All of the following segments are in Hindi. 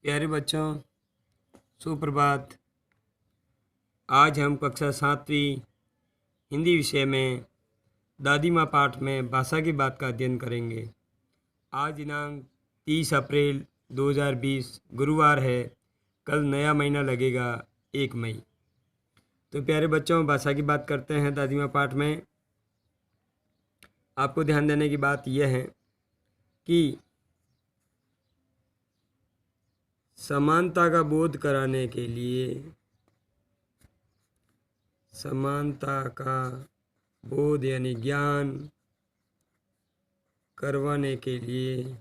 प्यारे बच्चों, सुप्रभात। आज हम कक्षा 7वीं हिंदी विषय में दादी माँ पाठ में भाषा की बात का अध्ययन करेंगे। आज दिनांक 30 अप्रैल 2020 गुरुवार है। कल नया महीना लगेगा 1 मई। तो प्यारे बच्चों, भाषा की बात करते हैं। दादी माँ पाठ में आपको ध्यान देने की बात यह है कि समानता का बोध कराने के लिए, समानता का बोध यानी ज्ञान करवाने के लिए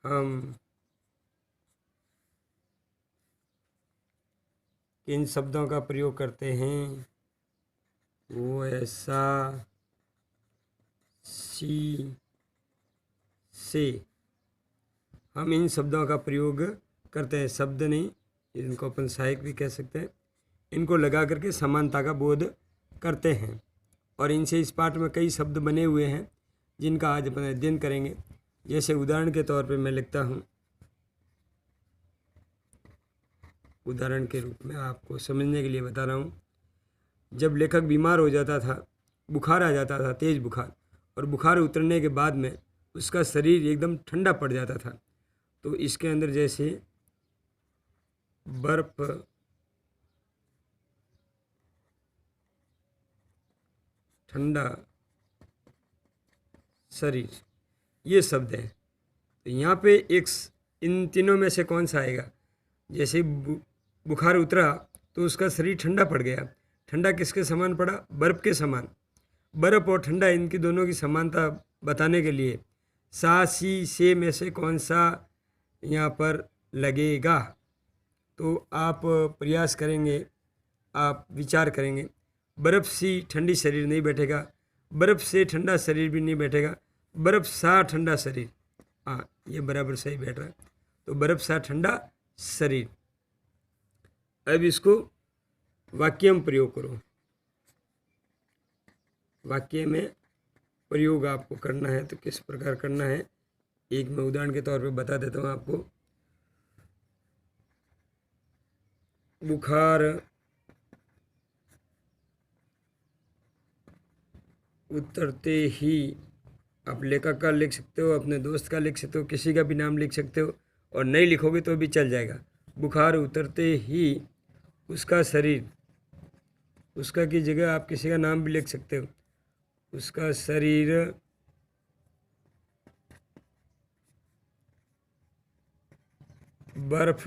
हम किन शब्दों का प्रयोग करते हैं? वो ऐसा सी से हम इन शब्दों का प्रयोग करते हैं। शब्द नहीं, इनको अपन सहायक भी कह सकते हैं। इनको लगा करके समानता का बोध करते हैं और इनसे इस पाठ में कई शब्द बने हुए हैं जिनका आज अपन अध्ययन करेंगे। जैसे उदाहरण के तौर पे मैं लिखता हूँ, उदाहरण के रूप में आपको समझने के लिए बता रहा हूँ। जब लेखक बीमार हो जाता था, बुखार आ जाता था, तेज बुखार, और बुखार उतरने के बाद में उसका शरीर एकदम ठंडा पड़ जाता था, तो इसके अंदर जैसे बर्फ, ठंडा शरीर, ये शब्द हैं। तो यहाँ पे इन तीनों में से कौन सा आएगा? जैसे बुखार उतरा तो उसका शरीर ठंडा पड़ गया। ठंडा किसके समान पड़ा? बर्फ़ के समान। बर्फ़ और ठंडा, इनकी दोनों की समानता बताने के लिए सा सी से में से कौन सा यहाँ पर लगेगा? तो आप प्रयास करेंगे, आप विचार करेंगे। बर्फ़ सी ठंडी शरीर नहीं बैठेगा, बर्फ़ से ठंडा शरीर भी नहीं बैठेगा, बर्फ़ सा ठंडा शरीर, हाँ ये बराबर सही बैठ रहा है। तो बर्फ़ सा ठंडा शरीर। अब इसको वाक्य में प्रयोग करो। वाक्य में प्रयोग आपको करना है, तो किस प्रकार करना है एक मैं उदाहरण के तौर पे बता देता हूँ आपको। बुखार उतरते ही, आप लेखक का लिख सकते हो, अपने दोस्त का लिख सकते हो, किसी का भी नाम लिख सकते हो, और नहीं लिखोगे तो भी चल जाएगा। बुखार उतरते ही उसका शरीर, उसका की जगह आप किसी का नाम भी लिख सकते हो। उसका शरीर बर्फ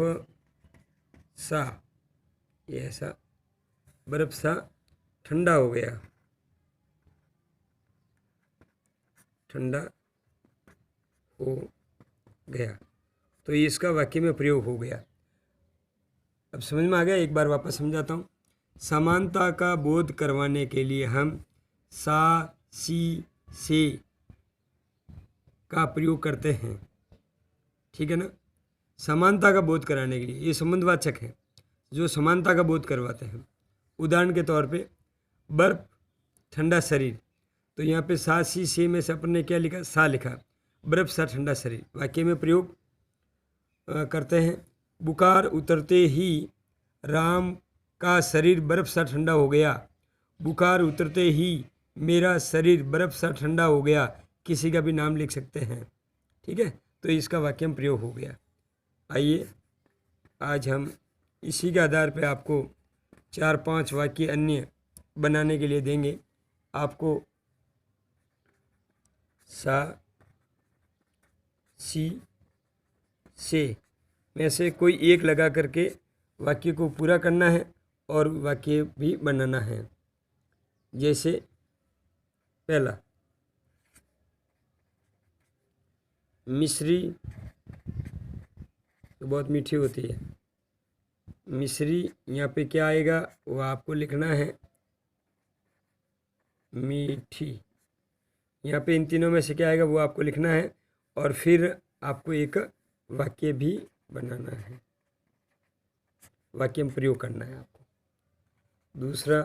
सा, ये ऐसा बर्फ सा ठंडा हो गया, ठंडा हो गया। तो ये इसका वाक्य में प्रयोग हो गया। अब समझ में आ गया? एक बार वापस समझाता हूँ। समानता का बोध करवाने के लिए हम सा सी से का प्रयोग करते हैं, ठीक है ना? समानता का बोध कराने के लिए ये संबंधवाचक है जो समानता का बोध करवाते हैं। उदाहरण के तौर पे बर्फ ठंडा शरीर, तो यहाँ पे सा सी से में से अपन ने क्या लिखा? सा लिखा। बर्फ सा ठंडा शरीर वाक्य में प्रयोग करते हैं। बुखार उतरते ही राम का शरीर बर्फ सा ठंडा हो गया। बुखार उतरते ही मेरा शरीर बर्फ सा ठंडा हो गया। किसी का भी नाम लिख सकते हैं, ठीक है? तो इसका वाक्य में प्रयोग हो गया। आइए आज हम इसी के आधार पर आपको 4-5 वाक्य अन्य बनाने के लिए देंगे। आपको सा सी से में से कोई एक लगा करके वाक्य को पूरा करना है और वाक्य भी बनाना है। जैसे पहला, मिश्री तो बहुत मीठी होती है। मिश्री यहाँ पे क्या आएगा वो आपको लिखना है, मीठी। यहाँ पे इन तीनों में से क्या आएगा वो आपको लिखना है और फिर आपको एक वाक्य भी बनाना है, वाक्य में प्रयोग करना है आपको। दूसरा,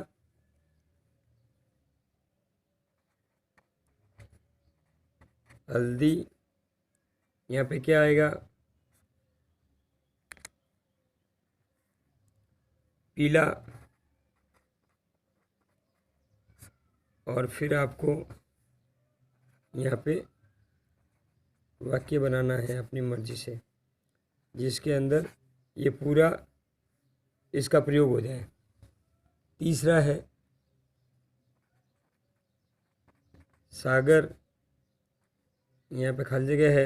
हल्दी, यहाँ पे क्या आएगा, पीला, और फिर आपको यहाँ पे वाक्य बनाना है अपनी मर्जी से, जिसके अंदर ये पूरा इसका प्रयोग हो जाए। तीसरा है सागर, यहाँ पे खाली जगह है,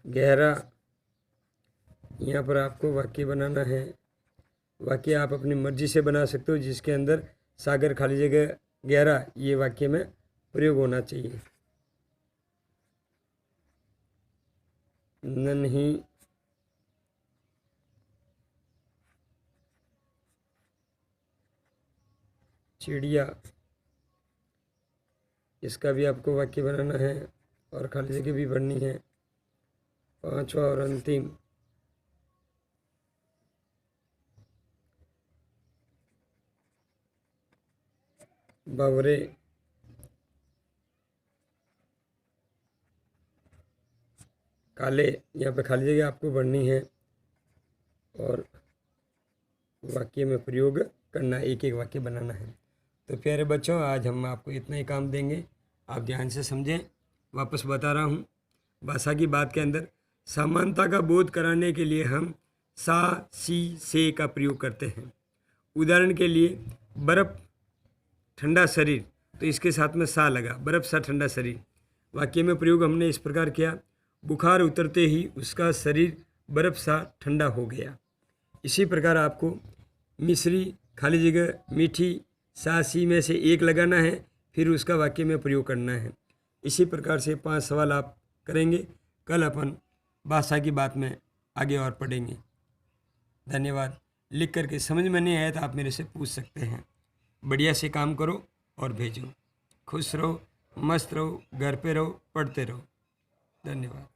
गहरा, यहाँ पर आपको वाक्य बनाना है। वाक्य आप अपनी मर्जी से बना सकते हो, जिसके अंदर सागर खाली जगह गहरा ये वाक्य में प्रयोग होना चाहिए। नन्ही चिड़िया, इसका भी आपको वाक्य बनाना है और खाली जगह भी भरनी है। पांचवा और अंतिम, बावरे, काले, यहाँ पे खाली जगह आपको भरनी है और वाक्य में प्रयोग करना, एक एक वाक्य बनाना है। तो प्यारे बच्चों, आज हम आपको इतना ही काम देंगे, आप ध्यान से समझें। वापस बता रहा हूँ, भाषा की बात के अंदर समानता का बोध कराने के लिए हम सा, सी, से का प्रयोग करते हैं। उदाहरण के लिए बर्फ़ ठंडा शरीर, तो इसके साथ में सा लगा, बर्फ़ सा ठंडा शरीर। वाक्य में प्रयोग हमने इस प्रकार किया, बुखार उतरते ही उसका शरीर बर्फ़ सा ठंडा हो गया। इसी प्रकार आपको मिश्री, खाली जगह मीठी, सा, सी में से एक लगाना है, फिर उसका वाक्य में प्रयोग करना है। इसी प्रकार से 5 सवाल आप करेंगे। कल अपन भाषा की बात में आगे और पढ़ेंगे। धन्यवाद। लिख करके समझ में नहीं आया तो आप मेरे से पूछ सकते हैं। बढ़िया से काम करो और भेजो। खुश रहो, मस्त रहो, घर पे रहो, पढ़ते रहो। धन्यवाद।